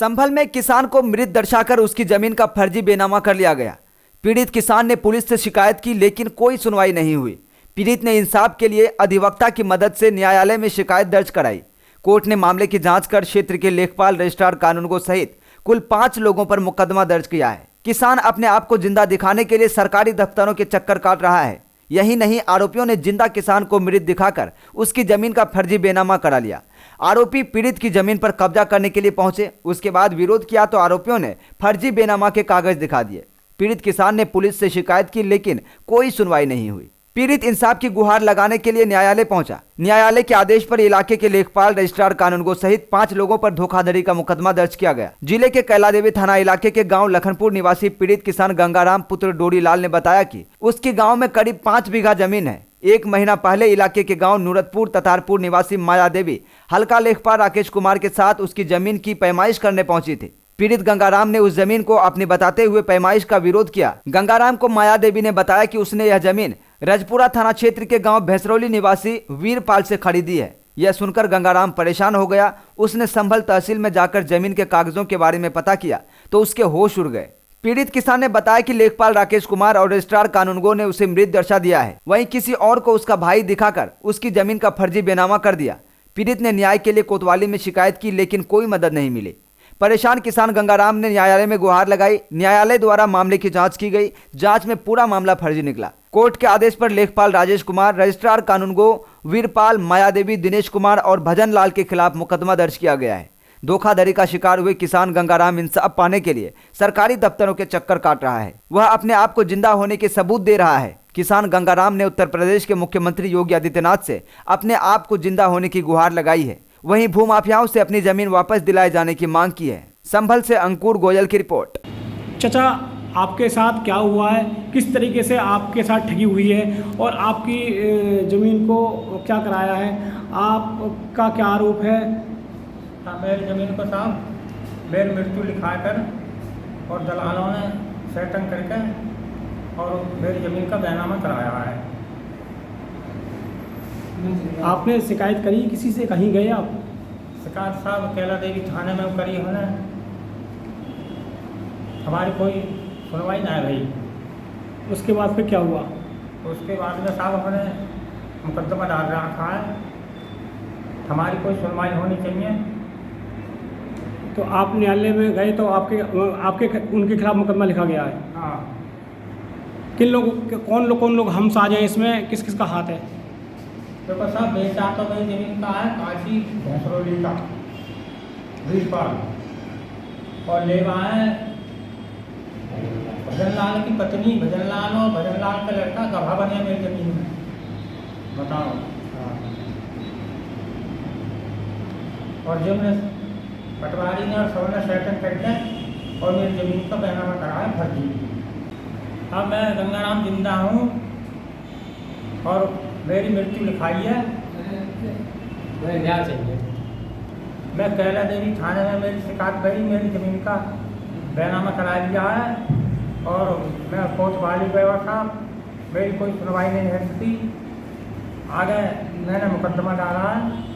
संभल में किसान को मृत दर्शाकर उसकी जमीन का फर्जी बेनामा कर लिया गया। पीड़ित किसान ने पुलिस से शिकायत की लेकिन कोई सुनवाई नहीं हुई। पीड़ित ने इंसाफ के लिए अधिवक्ता की मदद से न्यायालय में शिकायत दर्ज कराई। कोर्ट ने मामले की जांच कर क्षेत्र के लेखपाल, रजिस्ट्रार कानूनगो सहित कुल 5 लोगों पर मुकदमा दर्ज किया है। किसान अपने आप को जिंदा दिखाने के लिए सरकारी दफ्तरों के चक्कर काट रहा है। यही नहीं, आरोपियों ने जिंदा किसान को मृत दिखाकर उसकी जमीन का फर्जी बेनामा करा लिया। आरोपी पीड़ित की जमीन पर कब्जा करने के लिए पहुंचे, उसके बाद विरोध किया तो आरोपियों ने फर्जी बेनामा के कागज दिखा दिए। पीड़ित किसान ने पुलिस से शिकायत की लेकिन कोई सुनवाई नहीं हुई। पीड़ित इंसाफ की गुहार लगाने के लिए न्यायालय पहुंचा। न्यायालय के आदेश पर इलाके के लेखपाल, रजिस्ट्रार कानूनगो सहित 5 लोगों पर धोखाधड़ी का मुकदमा दर्ज किया गया। जिले के कैलादेवी थाना इलाके के गांव लखनपुर निवासी पीड़ित किसान गंगाराम पुत्र डोरी लाल ने बताया कि उसके गांव में करीब 5 बीघा जमीन है। 1 महीना पहले इलाके के गांव नूरतपुर ततारपुर निवासी माया देवी हल्का लेखपाल राकेश कुमार के साथ उसकी जमीन की पैमाइश करने पहुंची थी। पीड़ित गंगाराम ने उस जमीन को अपनी बताते हुए पैमाइश का विरोध किया। गंगाराम को माया देवी ने बताया कि उसने यह जमीन रजपुरा थाना क्षेत्र के गांव भैंसरौली निवासी वीरपाल से खरीदी है। यह सुनकर गंगाराम परेशान हो गया। उसने संभल तहसील में जाकर जमीन के कागजों के बारे में पता किया तो उसके होश उड़ गए। पीड़ित किसान ने बताया कि लेखपाल राकेश कुमार और रजिस्ट्रार कानूनगो ने उसे मृत दर्शा दिया है। वहीं किसी और को उसका भाई दिखाकर उसकी जमीन का फर्जी बेनामा कर दिया। पीड़ित ने न्याय के लिए कोतवाली में शिकायत की लेकिन कोई मदद नहीं मिली। परेशान किसान गंगाराम ने न्यायालय में गुहार लगाई। न्यायालय द्वारा मामले की जांच की गई। जांच में पूरा मामला फर्जी निकला। कोर्ट के आदेश पर लेखपाल राजेश कुमार, रजिस्ट्रार कानूनगो वीरपाल, मायादेवी, दिनेश कुमार और भजन लाल के खिलाफ मुकदमा दर्ज किया गया है। धोखाधड़ी का शिकार हुए किसान गंगाराम इंसाफ पाने के लिए सरकारी दफ्तरों के चक्कर काट रहा है। वह अपने आप को जिंदा होने के सबूत दे रहा है। किसान गंगाराम ने उत्तर प्रदेश के मुख्यमंत्री योगी आदित्यनाथ से अपने आप को जिंदा होने की गुहार लगाई है। वहीं भूमाफियाओं से अपनी जमीन वापस दिलाए जाने की मांग की है। संभल से अंकुर गोयल की रिपोर्ट। चाचा, आपके साथ क्या हुआ है? किस तरीके से आपके साथ ठगी हुई है और आपकी ज़मीन को क्या कराया है? आपका क्या आरोप है? मेरी ज़मीन को साहब मेरी मृत्यु लिखा कर और दलालों ने सेटिंग करके और मेरी ज़मीन का बैनामा कराया है। आपने शिकायत करी किसी से? कहीं गए आप? शिकायत साहब कैलादेवी थाने में करी हमने, हमारी कोई सुनवाई ना है भाई। उसके बाद फिर क्या हुआ? उसके बाद में साहब हमने मुकदमा डाल रखा है, हमारी कोई सुनवाई होनी चाहिए। तो आप न्यायालय में गए तो आपके उनके खिलाफ मुकदमा लिखा गया है? हाँ। किन लोग, कौन लोग हम साझा हैं इसमें? किस किस का हाथ है? देखो साहब, बेचा तो मेरी ज़मीन का है काशी भैंसरौली का वीरपाल, और लेवा है भजन लाल की पत्नी भजन लाल, और भजन लाल का लड़का गवाह बने मेरी ज़मीन में। बताओ। और जब पटवारी ने और सबने सेटन करके और मेरी ज़मीन का बैनामा कराया फर्जी। अब मैं गंगाराम जिंदा हूँ और मेरी मृत्यु लिखाई है। मुझे न्याय चाहिए। मैं कैलादेवी थाने में मेरी शिकायत करी, मेरी ज़मीन का बैनामा करा दिया है और मैं कोतवाली गया था, मेरी कोई सुनवाई नहीं होती। आगे मैंने मुकदमा डाला है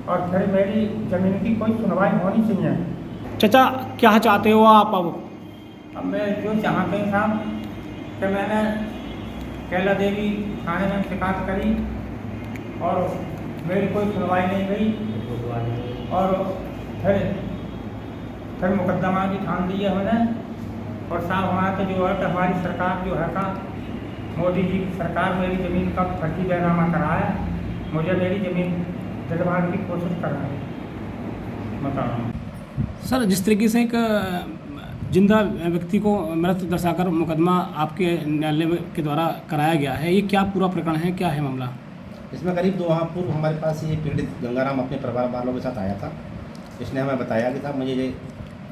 और फिर मेरी ज़मीन की कोई सुनवाई होनी चाहिए। चाचा, क्या चाहते हो आप अब? अब मैं जो चाहते हैं साहब कि मैंने कैलादेवी थाने में शिकायत करी और मेरी कोई सुनवाई नहीं हुई और फिर मुकदमा भी ठान दिया हमने। और साहब हमारा तो जो है कि हमारी सरकार जो है का मोदी जी की सरकार मेरी ज़मीन का फर्जी बैनामा कराया, मुझे मेरी ज़मीन दिलवाने की कोशिश कर रहा है। बताओ सर, जिस तरीके से एक जिंदा व्यक्ति को मृत दर्शाकर मुकदमा आपके न्यायालय के द्वारा कराया गया है, ये क्या पूरा प्रकरण है? क्या है मामला? इसमें करीब 2 माह पूर्व हमारे पास ये पीड़ित गंगाराम अपने परिवार वालों के साथ आया था। इसने हमें बताया कि साहब मुझे ये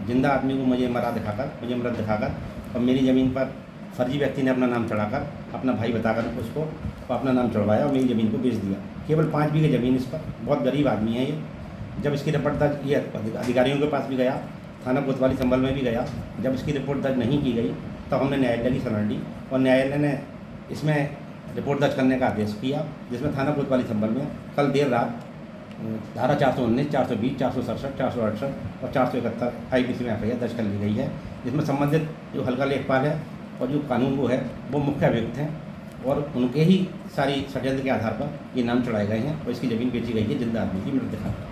जिंदा आदमी को मुझे मृत दिखाकर और मेरी ज़मीन पर फर्जी व्यक्ति ने अपना नाम चढ़ाकर, अपना भाई बताकर उसको अपना नाम चढ़वाया और मेरी ज़मीन को बेच दिया। केवल 5 बीघे ज़मीन इस पर। बहुत गरीब आदमी है ये। जब इसकी रिपोर्ट दर्ज ये अधिकारियों के पास भी गया, थाना कोतवाली संभल में भी गया, जब इसकी रिपोर्ट दर्ज नहीं की गई तब हमने न्यायालय की शरण ली और न्यायालय ने इसमें रिपोर्ट दर्ज करने का आदेश किया, जिसमें थाना कोतवाली संभल में कल देर रात धारा 419, 420, 467, 468 और 471 IPC में FIR दर्ज कर ली गई है, जिसमें संबंधित जो हल्का लेखपाल है और जो कानून वो है वो मुख्य अभियुक्त हैं और उनके ही सारी षड्यंत्र के आधार पर ये नाम चढ़ाए गए हैं और इसकी ज़मीन बेची गई है जिंदा आदमी की मृत दिखाकर।